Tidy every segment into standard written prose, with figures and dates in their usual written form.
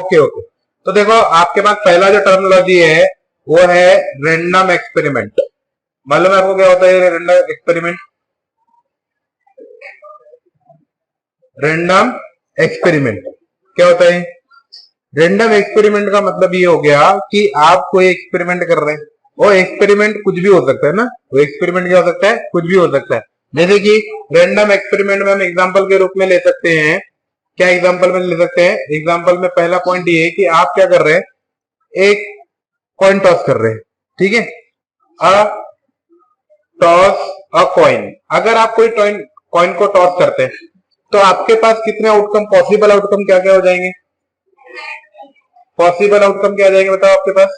Okay okay. तो देखो आपके पास पहला जो टर्मिनोलॉजी है वो है रैंडम एक्सपेरिमेंट। मालूम है आपको क्या होता है रैंडम एक्सपेरिमेंट? रैंडम एक्सपेरिमेंट क्या होता है? रैंडम एक्सपेरिमेंट का मतलब ये हो गया कि आप कोई एक्सपेरिमेंट कर रहे हैं, वो एक्सपेरिमेंट कुछ भी हो सकता है ना, वो एक्सपेरिमेंट क्या हो सकता है? कुछ भी हो सकता है। जैसे कि रैंडम एक्सपेरिमेंट में हम एग्जांपल के रूप में ले सकते हैं, क्या एग्जांपल में ले सकते हैं? एग्जांपल में पहला पॉइंट ये है कि आप क्या कर रहे हैं, एक कॉइन टॉस कर रहे हैं, ठीक है? A toss a coin. अगर आप कोई कॉइन को टॉस करते हैं तो आपके पास कितने आउटकम, पॉसिबल आउटकम क्या क्या हो जाएंगे? पॉसिबल आउटकम क्या आ जाएंगे बताओ? आपके पास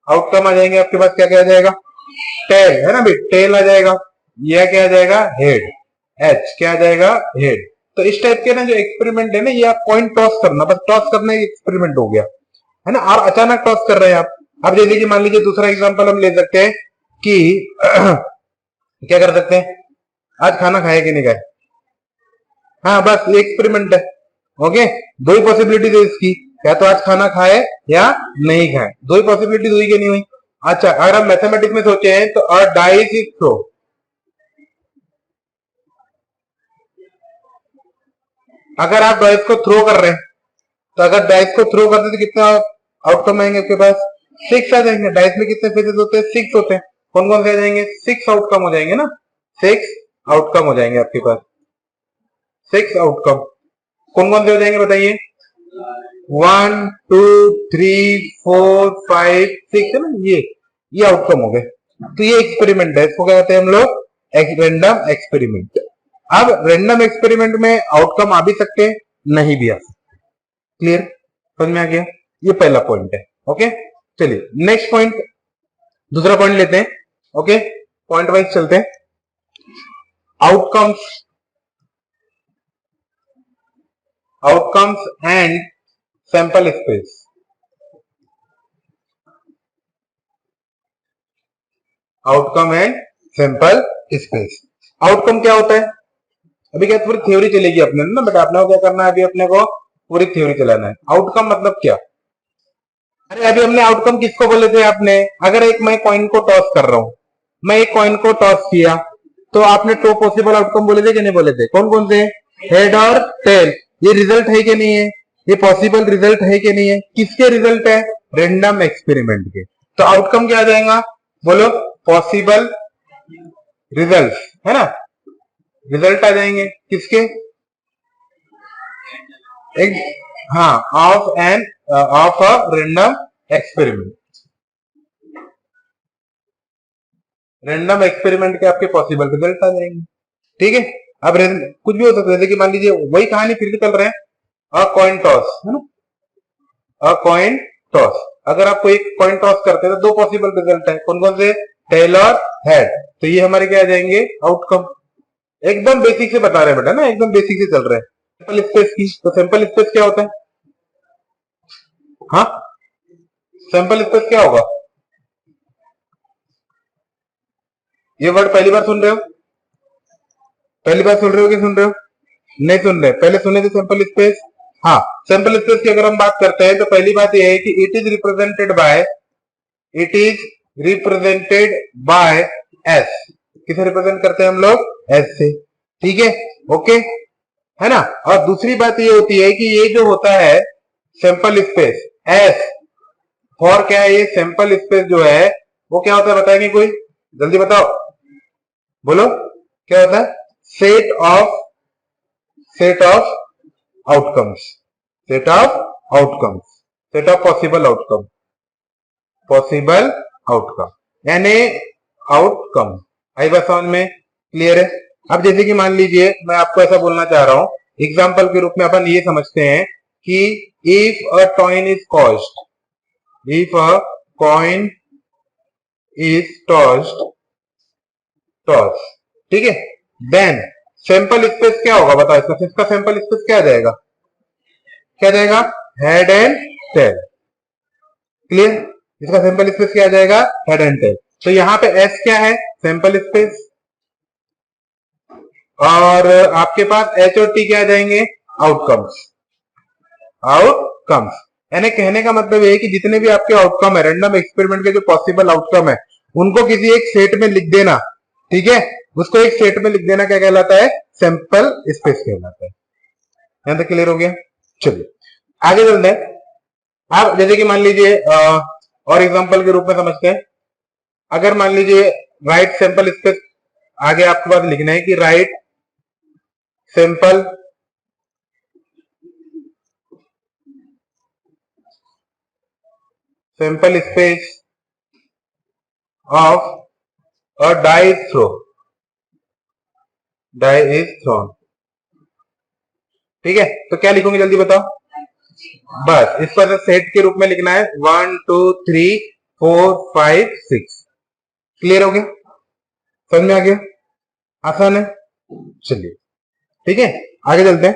आउटकम आ जाएंगे, आपके पास क्या क्या आ जाएगा? टेल है ना भाई, टेल आ जाएगा। यह क्या आ जाएगा? हेड। एच क्या आ जाएगा? हेड। तो इस टाइप के ना जो एक्सपेरिमेंट है ना, ये आप कॉइन टॉस करना, बस टॉस करना एक एक्सपेरिमेंट हो गया है ना। और अचानक टॉस कर रहे हैं आप। अब जैसे कि मान लीजिए दूसरा एग्जांपल हम ले सकते हैं कि क्या कर सकते हैं, आज खाना खाए कि नहीं खाए? हाँ बस ये एक्सपेरिमेंट है। ओके, दो ही पॉसिबिलिटी है इसकी, या तो आज खाना खाए या नहीं खाए, दो ही पॉसिबिलिटी हुई कि नहीं हुई? अच्छा, अगर हम मैथमेटिक्स में सोचे हैं तो अ डाइस इज थ्रो, अगर आप डाइस को थ्रो कर रहे हैं तो अगर डाइस को थ्रो करते तो कितना आउटकम आएंगे आपके पास? 6 आ जाएंगे। डाइस में कितने फेसेस होते हैं? 6 होते हैं। कौन कौन से आ जाएंगे? 6 आउटकम हो जाएंगे ना, 6 आउटकम हो जाएंगे आपके पास, 6 आउटकम। कौन कौन से हो जाएंगे बताइए? 1 2 3 4 5 6 है ना, ये आउटकम हो गए। तो ये एक्सपेरिमेंट है, इसको क्या कहते हैं हम लोग? Random experiment. अब रैंडम एक्सपेरिमेंट में आउटकम आ भी सकते हैं, नहीं भी आ सकते। क्लियर? समझ में आ गया? ये पहला पॉइंट है। ओके, चलिए नेक्स्ट पॉइंट, दूसरा पॉइंट लेते हैं। ओके, पॉइंट वाइज चलते हैं। Outcomes, outcomes and sample space. Outcome and sample space. Outcome क्या होता है? अभी क्या पूरी थ्योरी चलेगी अपने ना, बट आपने को क्या करना है, अभी अपने को पूरी थ्योरी चलाना है। आउटकम मतलब क्या? अरे अभी हमने आउटकम किसको बोले थे आपने? अगर एक मैं कॉइन को टॉस कर रहा हूं, मैं एक कॉइन को टॉस किया तो आपने टू पॉसिबल आउटकम बोले थे कि नहीं बोले थे? कौन कौन से? हेड और टेल। ये रिजल्ट है कि नहीं है? ये पॉसिबल रिजल्ट है कि नहीं है? किसके रिजल्ट है? रैंडम एक्सपेरिमेंट के। तो आउटकम क्या आ जाएगा? बोलो, पॉसिबल रिजल्ट है ना, रिजल्ट आ जाएंगे किसके? एक, हाँ, of an of a random experiment. Random experiment के आपके पॉसिबल रिजल्ट आ जाएंगे। ठीक है, अब कुछ भी हो सकता है, जैसे कि मान लीजिए वही कहानी फिर से चल रहे हैं, अ कॉइन टॉस है ना, अ कॉइन टॉस। अगर आप कोई कॉइन टॉस करते हैं तो दो पॉसिबल रिजल्ट है, कौन कौन से? टेल और हेड। तो ये हमारे क्या आ जाएंगे? आउटकम। एकदम बेसिक से बता रहे हैं बेटा ना, एकदम बेसिक से चल रहे हैं। सैंपल स्पेस की, तो सैंपल स्पेस क्या होता है? हाँ, सैंपल स्पेस क्या होगा? ये वर्ड पहली बार सुन रहे हो? पहली बार सुन रहे हो कि सुन रहे हो? नहीं सुन रहे, पहले सुने थे सैंपल स्पेस? हाँ, सैंपल स्पेस की अगर हम बात करते हैं तो पहली बात यह है कि it is represented by, it is represented by S. किसे रिप्रेजेंट करते हैं हम लोग? एस से। ठीक है, ओके है ना। और दूसरी बात ये होती है कि ये जो होता है सैंपल स्पेस, एस फॉर क्या है? ये सैंपल स्पेस जो है वो क्या होता है बताएंगे कोई? जल्दी बताओ, बोलो क्या होता है? Set of, set of outcomes, set of outcomes, set of possible outcome, possible outcome यानी आउटकम। आई बात समझ में? क्लियर है? अब जैसे कि मान लीजिए मैं आपको ऐसा बोलना चाह रहा हूं, एग्जाम्पल के रूप में अपन ये समझते हैं कि if a coin is cost, if a coin is tossed, toss, ठीक है, देन सैंपल स्पेस क्या होगा बताओ? इसका सैंपल स्पेस क्या आ जाएगा? क्या जाएगा? Head and tail. क्लियर? इसका सैंपल स्पेस क्या आ जाएगा? Head and tail. तो यहां पे एस क्या है? Sample space. और आपके पास एच और टी क्या आ जाएंगे? आउटकम्स। आउटकम्स। यानी कहने का मतलब ये है कि जितने भी आपके आउटकम है रैंडम एक्सपेरिमेंट के, जो पॉसिबल आउटकम है, उनको किसी एक सेट में लिख देना। ठीक है, उसको एक सेट में लिख देना, क्या कहलाता है? सैंपल स्पेस कहलाता है। यहां तक क्लियर हो गया? चलिए आगे चलते हैं। आप जैसे कि मान लीजिए और एग्जांपल के रूप में समझते हैं। अगर मान लीजिए राइट सैंपल स्पेस, आगे आपके पास लिखना है कि right sample space of a die is thrown. ठीक है, तो क्या लिखोगे जल्दी बताओ? बस इसको सेट के रूप में लिखना है 1 2 3 4 5 6। क्लियर हो गया? समझ में आ गया? आसान है। चलिए ठीक है, आगे चलते हैं।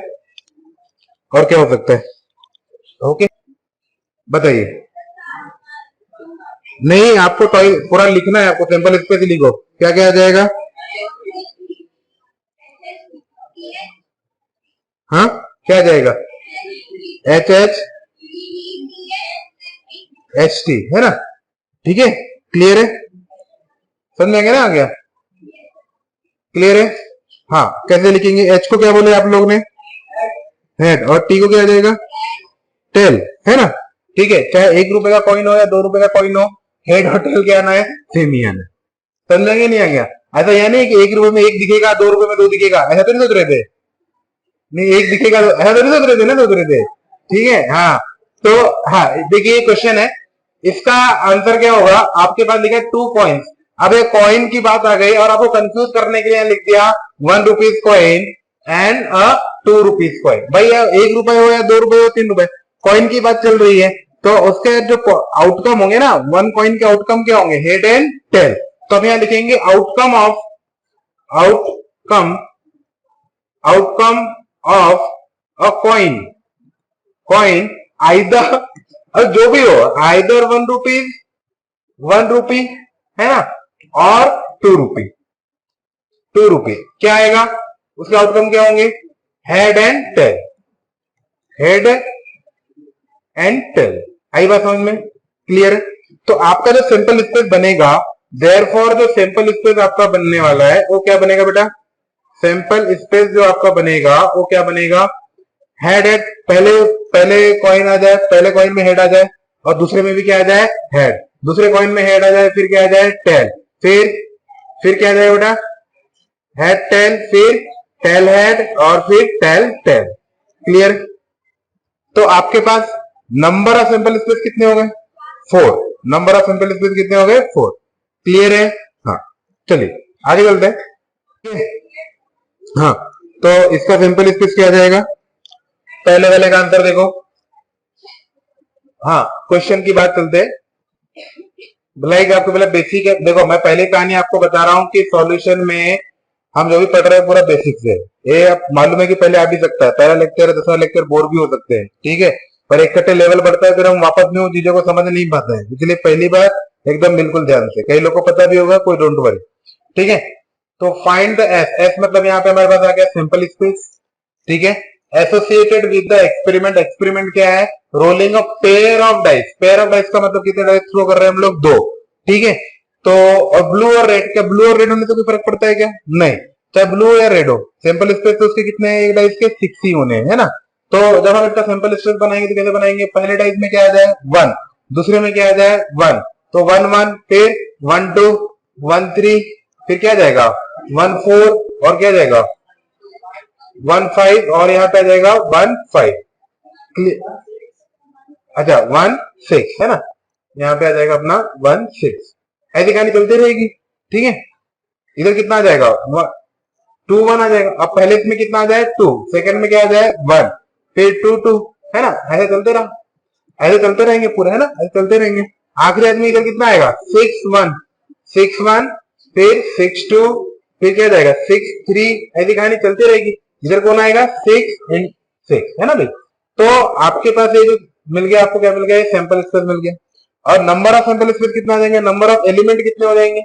और क्या हो सकता है? ओके, बताइए। नहीं, आपको पूरा लिखना है, आपको सैंपल स्पेस लिखो। क्या क्या आ जाएगा? हाँ, क्या आ जाएगा? एच एच एच टी, है ना? ठीक है, क्लियर है? समझ में आ गया ना? आ गया? क्लियर है? हाँ, कैसे लिखेंगे? एच को क्या बोले आप लोग ने? हेड। और टी को क्या आ जाएगा? टेल, है ना? ठीक है, चाहे 1 रुपए का कॉइन हो या 2 रुपए का कॉइन हो, हेड और टेल क्या आना है? सेम ही आना है। समझ में नहीं आ गया? ऐसा यह नहीं कि 1 रुपए में 1 दिखेगा, 2 रुपए में 2 दिखेगा, ऐसा तो नहीं सोच रहे थे? नहीं, 1 दिखेगा, ऐसा तो नहीं सोच रहे थे ना? सोच रहे थे? ठीक है, हाँ। तो हाँ, देखिए क्वेश्चन है, इसका आंसर क्या होगा? आपके पास लिखा है 2 कॉइन्स। अब एक कॉइन की बात आ गई और आपको कंफ्यूज करने के लिए लिख दिया 1 rupees coin and 2 rupees coin. भाई 1 रुपए हो या 2 रुपए हो 3 रुपए, कॉइन की बात चल रही है, तो उसके जो आउटकम होंगे ना, 1 कॉइन के आउटकम क्या होंगे? Head and tail. तो हम यहां लिखेंगे outcome of a coin either, और जो भी हो, आइदर 1 रुपी, है ना, और 2 रुपी। क्या आएगा? उसके आउटकम क्या होंगे? Head and tail. Head and tail. आई बात समझ में? क्लियर है? तो आपका जो सैंपल स्पेस बनेगा, देयरफॉर जो सैंपल स्पेस आपका बनने वाला है वो क्या बनेगा बेटा? सैंपल स्पेस जो आपका बनेगा वो क्या बनेगा? Head head. पहले पहले कॉइन आ जाए, पहले कॉइन में हेड आ जाए, और दूसरे में भी क्या आ जाए? हेड। दूसरे कॉइन में हेड आ जाए, फिर क्या आ जाए? टेल। फिर क्या आ जाए बेटा? हेड टेल, फिर टेल हेड, और फिर टेल टेल। क्लियर? तो आपके पास नंबर ऑफ सैंपल स्पेस कितने हो गए? 4। नंबर ऑफ सैंपल स्पेस कितने हो गए? 4। क्लियर है? हाँ, चलिए आगे चलते हैं। हाँ, तो इसका सैंपल स्पेस क्या आ जाएगा? पहले वाले का आंसर देखो। हाँ, क्वेश्चन की बात चलते हैं। लाइक आपको पहले बेसिक है, देखो मैं पहले कहानी आपको बता रहा हूं कि सॉल्यूशन में हम जो भी पढ़ रहे हैं पूरा बेसिक से। ये आप मालूम है कि पहले आ भी सकता है, पहला लेक्चर 10वां लेक्चर बोर भी हो सकते हैं। ठीक है, पर एक कट्टे लेवल बढ़ता है, फिर हम वापस में उन चीजों को समझ नहीं पाते हैं। इसलिए पहली बार एकदम बिल्कुल ध्यान से, कई लोगों को पता भी होगा, कोई डोंट वरी। ठीक है, तो फाइंड द एस। एस मतलब यहाँ पे हमारे पास आ गया सैंपल स्पेस। ठीक है, associated with the experiment. Experiment क्या है? Rolling a pair of dice. Pair of dice का मतलब कितने डाइस थ्रो कर रहे हैं हम लोग? 2। ठीक है, तो ब्लू और रेड, क्या ब्लू और रेड होने से कोई फर्क पड़ता है क्या? नहीं, चाहे ब्लू या रेड हो, सैंपल स्पेस तो उसके कितने हैं? एक डाइस के 6 ही होने हैं, है ना? तो जब हम इसका सैंपल स्पेस बनाएंगे तो कैसे बनाएंगे? पहले डाइस में क्या आ जाए? 1, दूसरे में क्या आ जाए? 1, तो 1 1, फिर 1 2, 1 3, फिर क्या जाएगा? 1 4, और क्या जाएगा? 1 5, और यहाँ पे आ जाएगा 1 5। अच्छा 1 6, है ना? यहाँ पे आ जाएगा अपना 1 6। ऐसी कहानी चलती रहेगी। ठीक है, इधर कितना आ जाएगा? 2 1 आ जाएगा। अब पहले इसमें कितना आ जाए? 2, सेकंड में क्या आ जाए? 1, फिर 2 2, है ना? ऐसे चलते रहा, ऐसे चलते रहेंगे पूरे, है ना? ऐसे चलते रहेंगे। आखिरी आदमी इधर कितना आएगा? 6 1, 6 1, फिर 6 2, फिर क्या जाएगा? 6 3। ऐसी कहानी चलती रहेगी। इधर कौन आएगा? 6 एंड 6, है ना भाई? तो आपके पास ये जो मिल गया, आपको क्या मिल गया? सैंपल स्पेस मिल गया। और नंबर ऑफ सैंपल स्पेस कितना आ जाएंगे? नंबर ऑफ एलिमेंट कितने हो जाएंगे?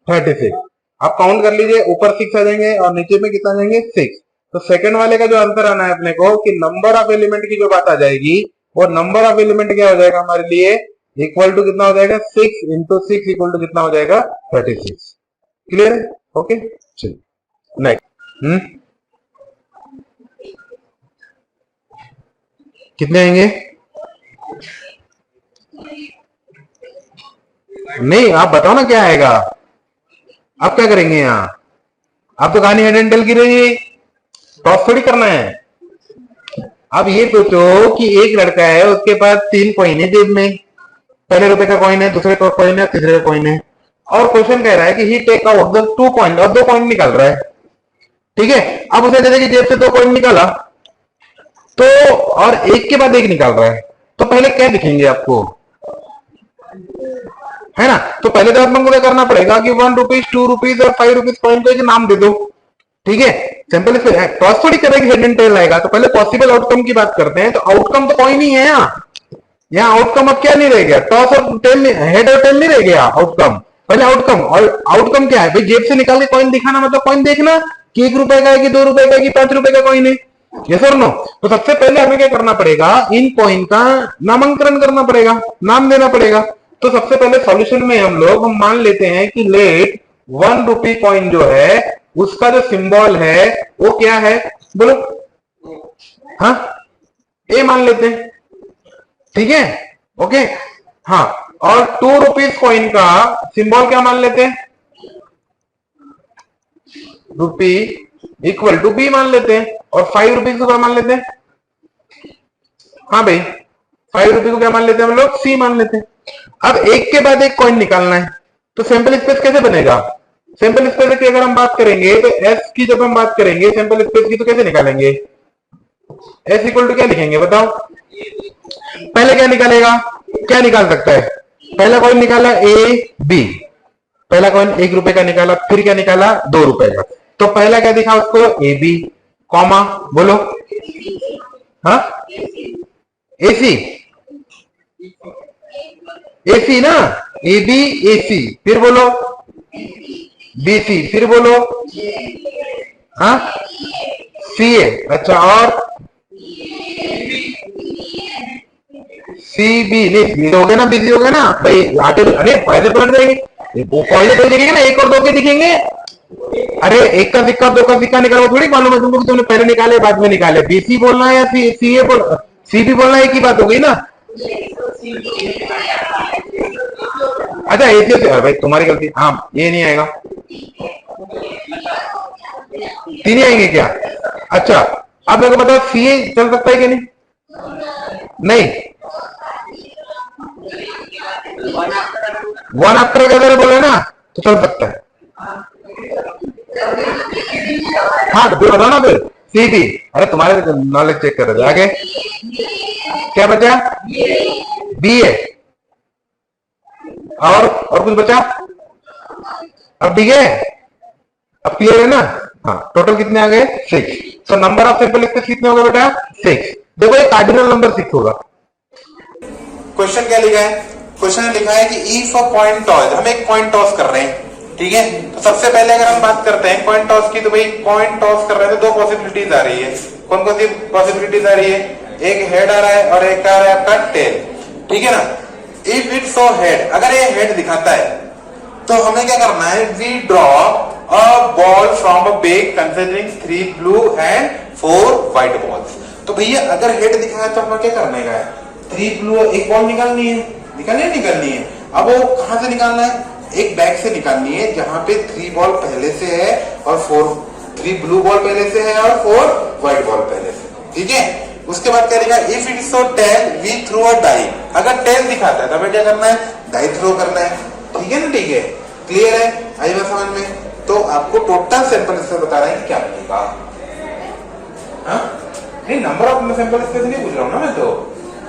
36। आप काउंट कर लीजिए, ऊपर 6 आ जाएंगे और नीचे में कितना आ जाएंगे? 6। तो सेकंड वाले का जो आंसर आना है अपने को कि नंबर ऑफ एलिमेंट की जो बात आ जाएगी, और नंबर ऑफ एलिमेंट क्या हो जाएगा हमारे लिए, इक्वल टू कितना हो जाएगा 6 इंटू 6 इक्वल टू कितना हो जाएगा 36। क्लियर है? ओके चलिए नेक्स्ट। कितने आएंगे? नहीं आप बताओ ना क्या आएगा, आप क्या करेंगे यहाँ? आप तो कहानी हेड एंड टेल की रही, टॉस थोड़ी करना है। अब ये सोचो कि एक लड़का है, उसके पास 3 कॉइन है जेब में, पहले रुपए का कॉइन है, दूसरे का कॉइन है, तीसरे का कॉइन है, और क्वेश्चन कह रहा है कि ही टेक आउट द 2 कॉइन, और 2 कॉइन निकाल रहा है। ठीक है, अब उसे जैसे कि जेब से 2 कॉइन निकाला तो, और एक के बाद एक निकाल रहा है, तो पहले क्या दिखेंगे आपको, है ना? तो पहले तो अपन को क्या करना पड़ेगा कि 1 रुपीज 2 रुपीज और 5 रुपीज कॉइन को एक नाम दे दो। ठीक है, सिंपल टॉस थोड़ी करेंगे हेड एंड टेल आएगा। तो पहले पॉसिबल आउटकम की बात करते हैं, तो आउटकम तो कॉइन ही है यहाँ आउटकम अब क्या नहीं रह गया, टॉस और टेल, हेड और टेल नहीं रह गया, आउटकम पहले आउटकम। और आउटकम क्या है भाई, जेब से निकाल के कॉइन दिखाना, मतलब कॉइन देखना कि 1 रुपए का है कि 2 रुपए का कि 5 रुपए का कॉइन है, यस और नो। तो सबसे पहले हमें क्या करना पड़ेगा, इन कॉइन का नामांकन करना पड़ेगा, नाम देना पड़ेगा। तो सबसे पहले सॉल्यूशन में हम मान लेते हैं कि लेट 1 रुपी कॉइन जो है उसका जो सिंबल है वो क्या है, बोलो। हाँ, ए मान लेते हैं, ठीक है, ओके। हाँ, और 2 रुपीज कॉइन का सिंबल क्या मान लेते हैं, रुपी इक्वल टू बी मान लेते हैं, और 5 रुपीज को क्या मान लेते हैं, हाँ भाई 5 रुपीज को क्या मान लेते हैं हम लोग, सी मान लेते हैं। अब एक के बाद एक कॉइन निकालना है, तो सैंपल स्पेस कैसे बनेगा, सैंपल स्पेस की अगर हम बात करेंगे तो एस की जब हम बात करेंगे सैंपल स्पेस की, तो कैसे निकालेंगे, एस इक्वल टू क्या लिखेंगे बताओ। पहले क्या निकालेगा, क्या निकाल सकता है, पहला कॉइन निकाला ए बी, पहला कॉइन 1 रुपए का निकाला, फिर क्या निकाला 2 रुपए का, तो पहला क्या दिखा उसको, ए बी कॉमा, बोलो हाँ एसी, एसी ना, ए बी ए सी, फिर बोलो बी सी, फिर बोलो हाँ सी ए, अच्छा और सी बी, नहीं हो गया ना, बिजी हो गया ना भाई, आटे अरे पैसे पलट जाएंगे, पहले तो दिखेंगे ना 1 और 2 के दिखेंगे, अरे 1 का सिक्का 2 का सिक्का निकालो, थोड़ी मालूम है तुमको कि तुमने पहले निकाले बाद में निकाले, बीसी बोलना है या सी ए बोल, सी बी बोलना, एक ही बात हो गई ना। अच्छा ऐसे से भाई तुम्हारी गलती, हाँ ये नहीं आएगा, 3 ही आएंगे क्या, अच्छा अब मेरे को बताओ सी ए चल सकता है कि नहीं, नहीं 1 आफ्टर का अगर बोले ना तो चल सकता है, हाँ तो बताओ ना फिर सी बी, अरे तुम्हारे नॉलेज चेक कर रहे थे। आगे क्या बचा, बी ए, और कुछ बचा, अब ठीक है, अब क्लियर है ना, हाँ टोटल कितने आ गए 6। तो नंबर ऑफ सैंपल स्पेस कितने होगा बेटा 6। देखो ये कार्डिनल नंबर 6 होगा। क्वेश्चन क्या लिखा है, क्वेश्चन लिखा है कि इफ अ कॉइन टॉस, हम एक कॉइन टॉस कर रहे हैं, ठीक है। तो सबसे पहले अगर हम बात करते हैं कॉइन टॉस की, तो भाई कॉइन टॉस कर रहे हैं तो 2 पॉसिबिलिटीज आ रही है, कौन कौन सी पॉसिबिलिटीज आ रही है, एक हेड आ रहा है और एक आ रहा है आपका टेल, ठीक है ना। इफ इट शो हेड, अगर ये हेड दिखाता है तो हमें क्या करना है, we draw a ball from a bag considering 3 blue and 4 white balls. तो भैया अगर हेड दिखा है तो हमें क्या करने का है, 3 ब्लू, एक बॉल निकालनी है, निकालनी है। अब वो कहां से निकालना है, एक बैग से निकालनी है जहां पे 3 बॉल पहले से है और 3 ब्लू बॉल पहले से है और 4 व्हाइट बॉल पहले से, ठीक है। उसके बाद क्या लिखा, if it show tail we throw a die, अगर टेल दिखाता है तो हमें क्या करना है, डाई थ्रो करना है, ठीक है ना, ठीक है, क्लियर है, आई बात समझ में। तो आपको टोटल सैंपल स्पेस बता रहे हैं कि क्या बनेगा, हाँ नहीं नंबर ऑफ सैंपल स्पेस नहीं पूछ रहा हूँ ना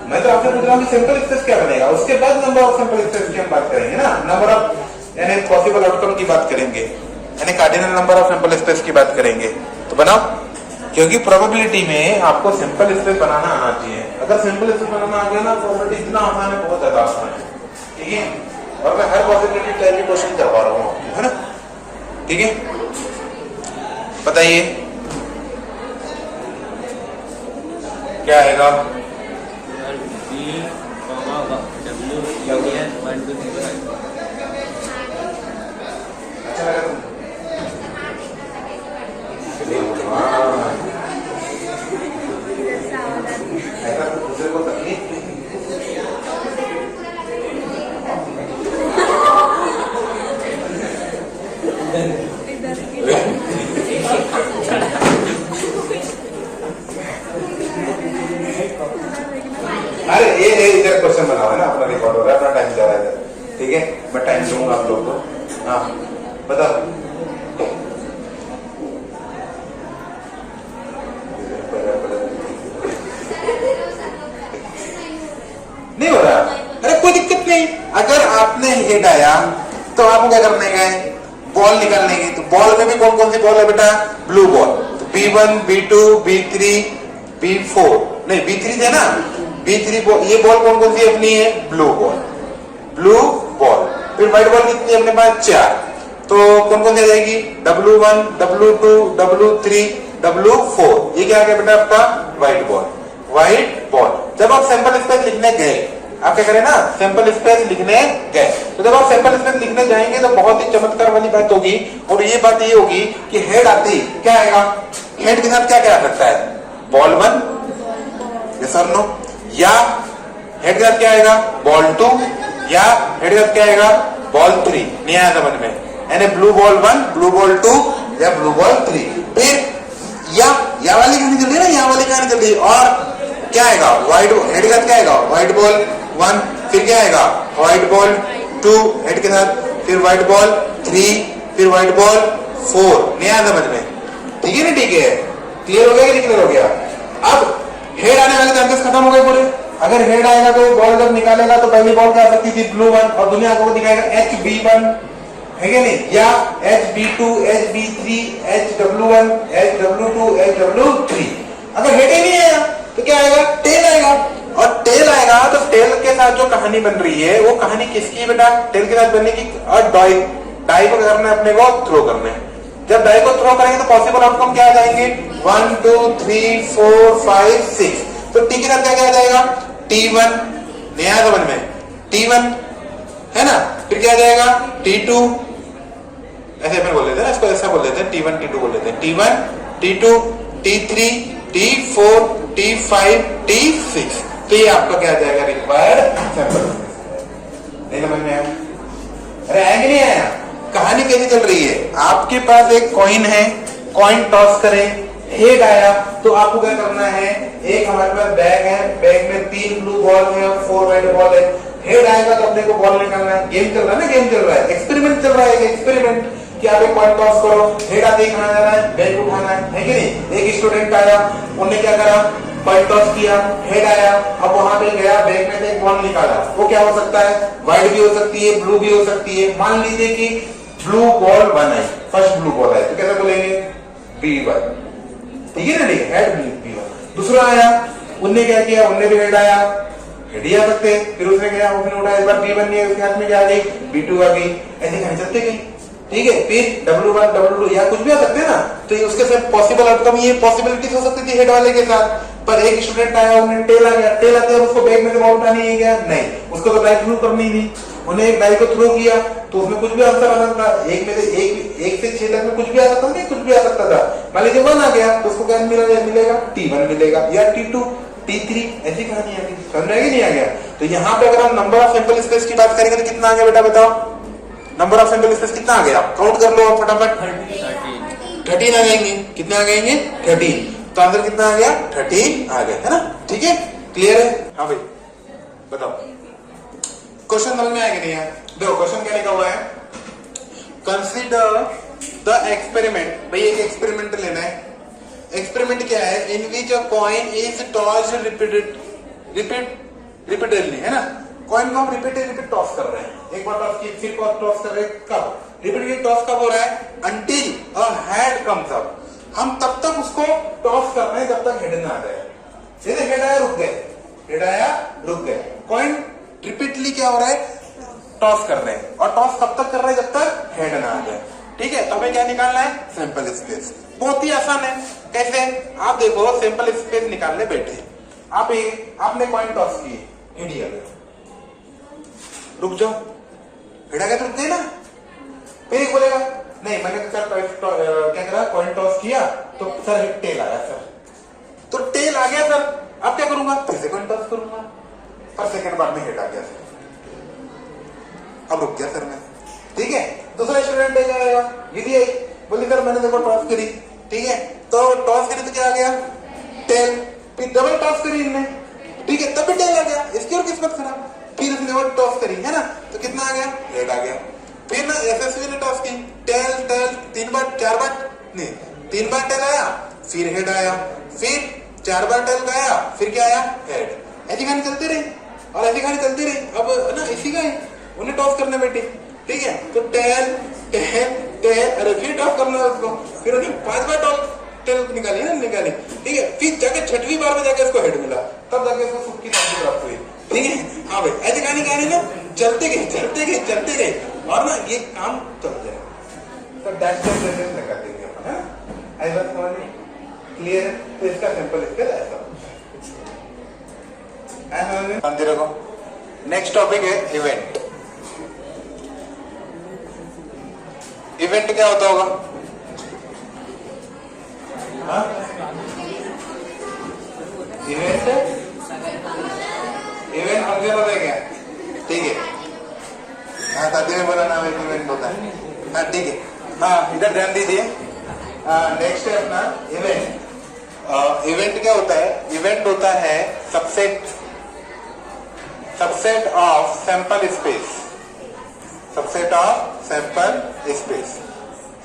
मैं तो आपसे पूछ रहा हूँ कि सैंपल स्पेस क्या बनेगा, उसके बाद नंबर ऑफ सैंपल स्पेस की हम बात करेंगे ना, नंबर ऑफ यानी पॉसिबल आउटकम की बात करेंगे, यानी cardinal number of sample space की बात करेंगे। तो बनाओ, क्योंकि प्रोबेबिलिटी में आपको सिंपल स्पेस बनाना आना चाहिए, अगर सिंपल स्पेस बनाना आ गया ना प्रोबेबिलिटी इतना आसान है, बहुत ज्यादा आसान है, ठीक है। और मैं हर पॉसिबिलिटी टाइप के क्वेश्चन करवा रहा हूँ, है ना, ठीक है। बताइए क्या आएगा? बी डब्ल्यू यूनियन 1 2 3 4 अच्छा लगा तुमको? ऐसा तो दूसरे को तकलीफ अरे ये इधर क्वेश्चन बनाओ है ना, अपना रिकॉर्ड हो रहा है, अपना टाइम जा रहा है इधर, ठीक है? मैं टाइम दूंगा आप लोग को। हाँ बताओ। नहीं हो रहा? अरे कोई दिक्कत नहीं। अगर आपने हेड आया तो आपको क्या करने का है? बॉल निकालने की। तो बॉल में भी कौन कौन सी बॉल है बेटा? Blue ball. तो B1 B2 B3 B4 नहीं B3 थे ना, B3 बॉल। ये बॉल कौन कौन सी अपनी है? Blue ball, blue ball. फिर व्हाइट बॉल कितनी है अपने पास? 4। तो कौन कौन सी आ जाएगी? W1 W2 W3 W4। ये क्या आ गया बेटा आपका? White ball, white ball. जब आप सैंपल स्पेस लिखने गए, आप क्या करें ना, सैंपल स्पेस लिखने गए, तो जब आप सैंपल स्पेस लिखने जाएंगे तो बहुत ही चमत्कार वाली बात होगी। और ये बात ये होगी कि हेड आते ही क्या आएगा? हेड के साथ क्या क्या आ सकता है? बॉल 1, यस और नो, या हेड के साथ क्या आएगा? बॉल 2, या हेड के साथ क्या आएगा? बॉल 3। नहीं आया समझ में? यानी ब्लू बॉल 1, ब्लू बॉल 2 या ब्लू बॉल 3। फिर या वाली कहानी चल रही है ना, या वाली कहानी चल रही है। और क्या आएगा? व्हाइट हेड के साथ क्या आएगा? व्हाइट बॉल 1, फिर क्या आएगा? व्हाइट बॉल 2 हेड के साथ, फिर व्हाइट बॉल 3, फिर व्हाइट बॉल 4। नहीं आया समझ में? ठीक है ना? ठीक है, क्लियर हो गया कि क्लियर हो गया? अब हेड आने वाले चांसेस खत्म हो गए पूरे। अगर हेड आएगा तो बॉल जब निकालेगा तो पहली बॉल क्या आ सकती थी? ब्लू 1, और दुनिया को दिखाएगा HB1, है कि नहीं? या HB2 HB3 HW1 HW2 HW3। अगर हेड ही नहीं आया तो क्या आएगा? टेल आएगा। और टेल आएगा तो टेल के साथ जो कहानी बन रही है वो कहानी किसकी है बेटा? टेल के साथ बनने की। और डाई को करना है अपने को, थ्रो करना है। जब डाई को थ्रो करेंगे तो पॉसिबल आउटकम क्या आ जाएंगे? 1 2 3 4 5 6। तो टी के साथ क्या क्या आ जाएगा? T1, नया समझ में? T1 है ना, फिर क्या आ जाएगा? T2, ऐसे फिर बोल लेते हैं, इसको ऐसा बोल लेते हैं, T1 T2 बोल लेते हैं। T1 T2 T3 T4 T5 T6। तो ये आपका क्या आ जाएगा? Required sample. नहीं समझ में आया? अरे आया कि नहीं आया? कहानी कैसी चल रही है? आपके पास एक कॉइन है, कॉइन टॉस करें, हेड आया तो आपको क्या करना है? एक हमारे पास बैग है, बैग में 3 ब्लू बॉल है और 4 रेड बॉल है। हेड आएगा तो अपने को बॉल निकालना है। गेम चल रहा है ना, गेम चल रहा है, एक्सपेरिमेंट चल रहा है, एक्सपेरिमेंट कि आप एक कॉइन टॉस करो, हेड आते ही कहां जाना है? बैग उठाना है कि नहीं? एक स्टूडेंट आया, उन्होंने क्या करा? कॉइन टॉस किया, हेड आया, अब वहां पे गया, बैग में से एक बॉल निकाला। वो क्या हो सकता है? व्हाइट भी हो सकती है, ब्लू भी हो सकती है। मान लीजिए कि ब्लू बॉल 1 आई, फर्स्ट ब्लू बॉल है, तो कैसे बोलेंगे? B1, ठीक है ना? ठीक है, हेड B1। दूसरा आया, उनने क्या किया? उनने भी हेड आया, हेड ही आ सकते हैं। फिर उसने क्या? उसने उठाया, इस बार B1 नहीं है, उसके हाथ में क्या आ गई? B2 आ गई। ऐसे कहानी चलते गई, ठीक है? फिर W1 W2 या कुछ भी आ सकते हैं ना। तो उसके साथ पॉसिबल आउटकम, ये पॉसिबिलिटीज हो सकती थी हेड वाले के साथ। पर एक स्टूडेंट आया, उन्हें टेल आ गया, टेल आते उसको बैग में से बॉल उठानी है क्या? नहीं, उसको तो डाई थ्रू करनी थी। उन्हें एक डाई को थ्रो किया तो उसमें कुछ भी आंसर आ सकता था। एक में से एक से 6 तक में कुछ भी आ सकता था, कुछ भी आ सकता था। मान लीजिए 1 आ गया तो उसको क्या मिलेगा? T1 मिलेगा या T2 T3। ऐसी कहानी आ गई। समझ में नहीं आ गया? तो यहाँ पे अगर हम नंबर ऑफ सैंपल स्पेस की बात करेंगे तो कितना आ गया बेटा? बताओ, नंबर ऑफ सैंपल स्पेस कितना आ गया? काउंट कर लो फटाफट। 13 आ जाएंगे। कितने आ जाएंगे? 13। तो आंसर कितना आ गया? 13 आ गया, है ना? ठीक है, क्लियर है? हाँ भाई बताओ, क्वेश्चन समझ में आएगा नहीं यार? देखो क्वेश्चन क्या लिखा हुआ है? Consider the experiment. भाई एक एक्सपेरिमेंट लेना है। एक्सपेरिमेंट क्या है? In which a coin is tossed repeatedly, है ना? कॉइन को हम रिपीट टॉस कर रहे हैं। एक बार टॉस की, फिर टॉस कर रहे हैं। कब रिपीटेडली टॉस कब हो रहा है? Until a head comes up. हम तब तक उसको टॉस कर रहे हैं जब तक हेड ना आ जाए। जैसे हेड आया रुक गए, हेड आया रुक गए। कॉइन रिपीटली क्या हो रहा है? टॉस कर रहे हैं। और टॉस कब तक कर रहे हैं? जब तक हेड ना आ जाए। ठीक है, तो हमें क्या निकालना है? Sample space. बहुत ही आसान है। कैसे? आप देखो, सैंपल स्पेस निकालने बैठे, आपने कॉइन टॉस किए, हिट आ गया, रुक जाओ, हिट आ गया तो रुक गए ना, फिर एक बोलेगा नहीं मैंने सर क्या करा कॉइन टॉस किया तो सर टेल आया सर, तो टेल आ गया सर, अब क्या करूंगा, फिर से कॉइन टॉस करूंगा, पर सेकंड बाद में हिट आ गया सर, अब रुक गया सर मैं, ठीक है। दूसरा स्टूडेंट क्या आएगा, विधि आई, बोली सर मैंने देखो टॉस करी, ठीक है, तो टॉस करी तो क्या आ गया, टेल, फिर डबल टॉस करी इनने, ठीक है, तब भी टेल आ गया, इसकी और किस्मत खराब, फिर इसने और टॉस करी है ना, तो कितना आ गया, हेड आ गया। फिर ना एसएसवी ने टॉस की, टेल टेल 3 बार 4 बार नहीं 3 बार टेल आया, फिर हेड आया, फिर 4 बार टेल आया, फिर क्या आया, हेड। ऐसी कहानी चलती रही और ऐसी कहानी चलती रही, अब ना इसी का ही उन्हें टॉस करने बैठी, ठीक है, तो टेल टेल टेल, अरे फिर टॉस करना है उसको, फिर उसने 5 बार टॉस टेल निकाली ना, निकाली, ठीक है, फिर जाके 6वीं बार में जाके उसको हेड मिला, तब जाके उसको सुख की शांति प्राप्त हुई, ठीक है। हाँ भाई ऐसी कहानी ना चलते गए और ना ये काम चलते हैं, तो डैश लगा देंगे अपन, है ऐसा समझ क्लियर है, तो इसका सिंपल स्केल ऐसा समझे रखो। नेक्स्ट टॉपिक है इवेंट। इवेंट क्या होता होगा, इवेंट फंक्शन होता है क्या, ठीक है, हाँ साथी में बोला नाम एक इवेंट होता है, हाँ ठीक है, हाँ इधर ध्यान दीजिए। नेक्स्ट है अपना इवेंट। इवेंट क्या होता है, इवेंट होता है subset of sample space, subset of sample space,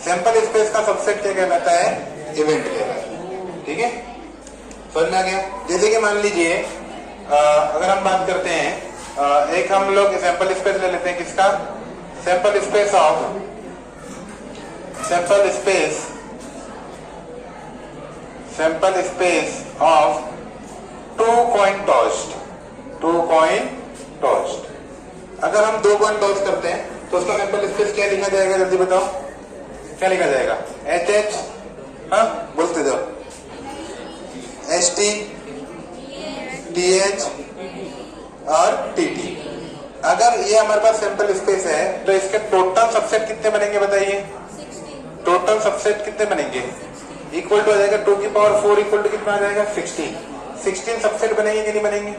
sample space का सबसेट क्या कहलाता है, इवेंट कहलाता है, ठीक है, समझ में आ गया। जैसे कि मान लीजिए अगर हम बात करते हैं, एक हम लोग सैंपल स्पेस ले लेते हैं, किसका, sample space of two coin tossed. अगर हम 2 कॉइन टॉस करते हैं तो उसका सैंपल स्पेस क्या लिखा जाएगा, जल्दी बताओ क्या लिखा जाएगा, HH, हाँ बोलते जाओ, ST, TH और TT। अगर ये हमारे पास सैंपल स्पेस है तो इसके टोटल सबसेट कितने बनेंगे बताइए, टोटल सबसेट कितने बनेंगे, इक्वल टू आ जाएगा 2 की पावर 4 इक्वल टू कितना आ जाएगा, 16 सबसेट बनेंगे कि नहीं बनेंगे,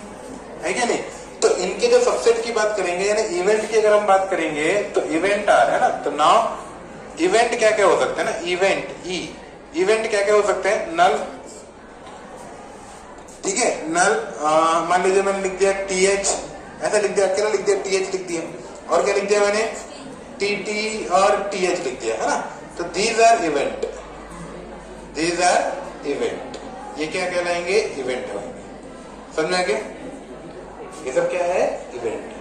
है क्या नहीं। तो इनके जो सबसेट की बात करेंगे यानी इवेंट की अगर हम बात करेंगे तो इवेंट आर है ना, तो नाउ इवेंट क्या क्या हो सकते हैं ना, इवेंट क्या क्या हो सकते हैं, नल, ठीक है, नल, मान लीजिए मैंने लिख दिया TH, ऐसा लिख दिया, अकेला लिख दिया, TH लिख दिया, और क्या लिख दिया मैंने, TT और TH लिख दिया, है ना, तो दीज आर इवेंट, ये क्या कहलाएंगे, इवेंट होंगे, समझ में आ गया, ये सब क्या है, इवेंट,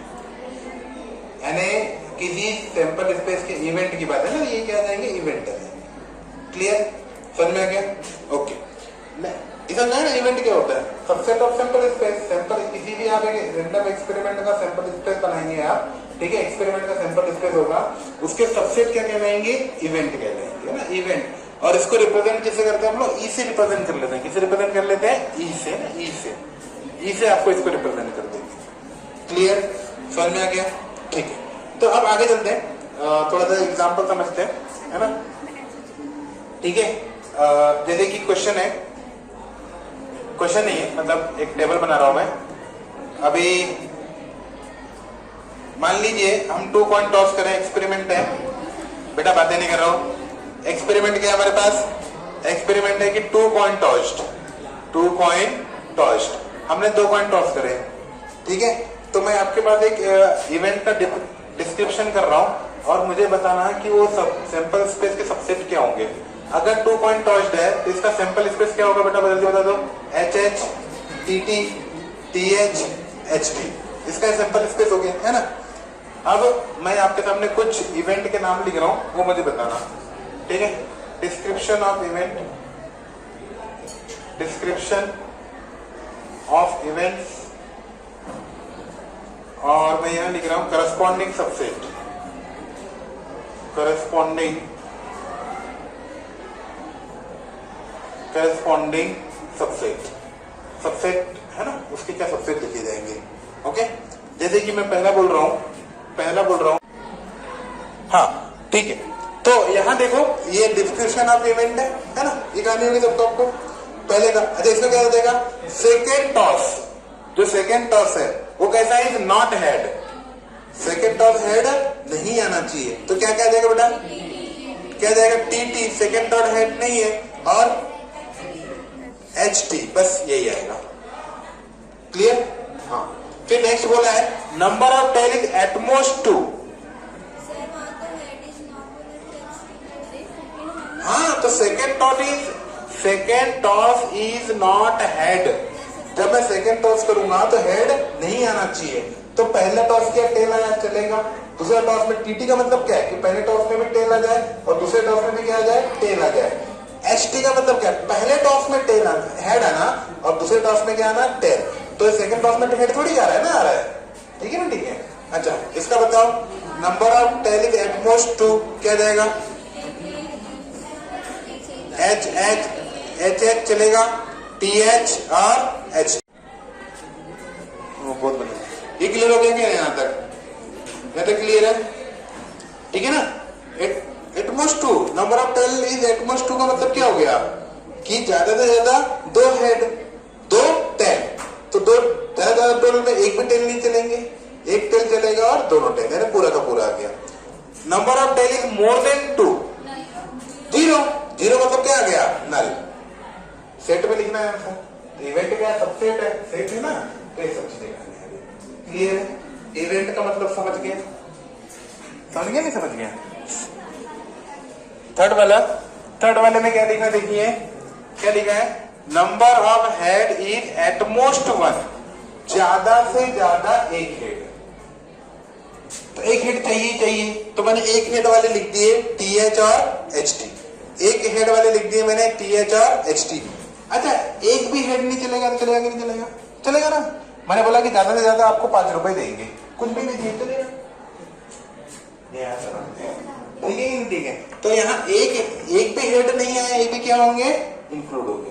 यानी किसी सैंपल स्पेस के इवेंट की बात है ना, ये क्या जाएंगे, इवेंट है, क्लियर, समझ में आ गया, ओके। इधर ना इवेंट क्या होता है, subset of sample space, sample किसी भी आप एक रैंडम एक्सपेरिमेंट का सैंपल स्पेस बनाएंगे आप, ठीक है, एक्सपेरिमेंट का सैंपल स्पेस होगा, उसके सबसेट क्या कहलाएंगे, इवेंट कहलाएंगे, है ना, इवेंट। और इसको रिप्रेजेंट किसे करते हैं हम लोग, ई से रिप्रेजेंट कर लेते हैं, किसे रिप्रेजेंट कर लेते हैं, ई से आपको इसको रिप्रेजेंट कर देंगे, क्लियर, समझ में आ गया, ठीक है। तो अब आगे चलते हैं, थोड़ा सा एग्जाम्पल समझते हैं, है ना, ठीक है। जैसे कि क्वेश्चन नहीं है, मतलब एक टेबल बना रहा हूं मैं। अभी मान लीजिए हम 2 कॉइन टॉस करें, एक्सपेरिमेंट है, बेटा बातें नहीं कर रहा हूं, एक्सपेरिमेंट क्या है हमारे पास, एक्सपेरिमेंट है कि 2 कॉइन टॉस्ड, हमने 2 कॉइन टॉस करे, ठीक है, तो मैं आपके पास एक इवेंट का डिस्क्रिप्शन कर रहा हूं और मुझे बताना है कि वो सैंपल स्पेस के सबसेट क्या होंगे। अगर 2 कॉइन टॉस्ड है तो इसका सैंपल स्पेस क्या होगा, बेटा बदल के बता दो, HH, TT, TH, HT, इसका सैंपल स्पेस हो गया, है ना। अब मैं आपके सामने कुछ इवेंट के नाम लिख रहा हूं, वो मुझे बताना, ठीक है, डिस्क्रिप्शन ऑफ इवेंट्स, और मैं यहां लिख रहा हूं करस्पॉन्डिंग सबसेट, है ना, उसके क्या सबसेट लिखे जाएंगे। ओके, जैसे कि मैं पहला बोल रहा हूं, हाँ ठीक है। तो यहाँ देखो ये डिस्क्रिप्शन ऑफ इवेंट है ना, ये कहानी होगी सबको आपको पहले का। अच्छा इसमें क्या देगा, सेकेंड टॉस, जो सेकेंड टॉस है वो कैसा है, is not head, second toss head नहीं आना चाहिए। तो क्या क्या जाएगा बेटा, क्या जाएगा, टी, सेकेंड टॉस हेड नहीं है, और HT, बस यही आएगा। क्लियर, हाँ। फिर नेक्स्ट बोला है number of tail is at most 2। हाँ, तो second toss is not head. जब मैं सेकेंड टॉस करूंगा तो हेड नहीं आना चाहिए। तो पहले टॉस क्या टेल आना चलेगा, दूसरे टॉस में टीटी का मतलब क्या है कि पहले टॉस में भी टेल आ जाए और दूसरे टॉस में भी क्या आ जाए, टेल आ जाए। HT का मतलब क्या है, पहले टॉस में टेल आना, हेड आना, और दूसरे टॉस में क्या आना, टेल। तो सेकेंड टॉस में हेड थोड़ी आ रहा है ना, आ रहा है, ठीक है ना, ठीक है। अच्छा इसका बताओ, number of tail is at most 2, क्या जाएगा, H चलेगा, TH और H। बहुत बढ़िया, ये क्लियर हो गया क्या यहाँ तक क्लियर है, ठीक है ना। At most 2, number of tail is at most 2 का मतलब क्या हो गया कि ज्यादा से ज्यादा 2 हेड 2 टेल। तो दो ज्यादा टोटल में एक भी टेल नहीं चलेंगे, एक टेल चलेगा और दोनों टेल, यानी पूरा का पूरा आ गया। Number of tail is more than 2, 0 मतलब क्या आ गया, नल। सेट में लिखना है आंसर, इवेंट क्या सबसेट है, सेट है ना, तो ये सब चीजें क्लियर है। इवेंट का मतलब समझ गया नहीं समझ गया। थर्ड वाले में क्या लिखा है, देखिए क्या लिखा है, number of head is at most 1, ज्यादा से ज्यादा एक हेड। तो एक हेड चाहिए, तो मैंने एक हेड वाले लिख दिए TH और HT, एक हेड वाले लिख दिए मैंने TH और HT। अच्छा एक भी हेड नहीं चलेगा तो चलेगा कि नहीं चलेगा, चलेगा ना। मैंने बोला कि ज्यादा से ज्यादा आपको 5 रुपए देंगे, कुछ भी नहीं चाहिए, चलेगा। ठीक है, ठीक है। तो यहाँ एक भी हेड नहीं आया, ये भी क्या होंगे, इंक्लूड होंगे।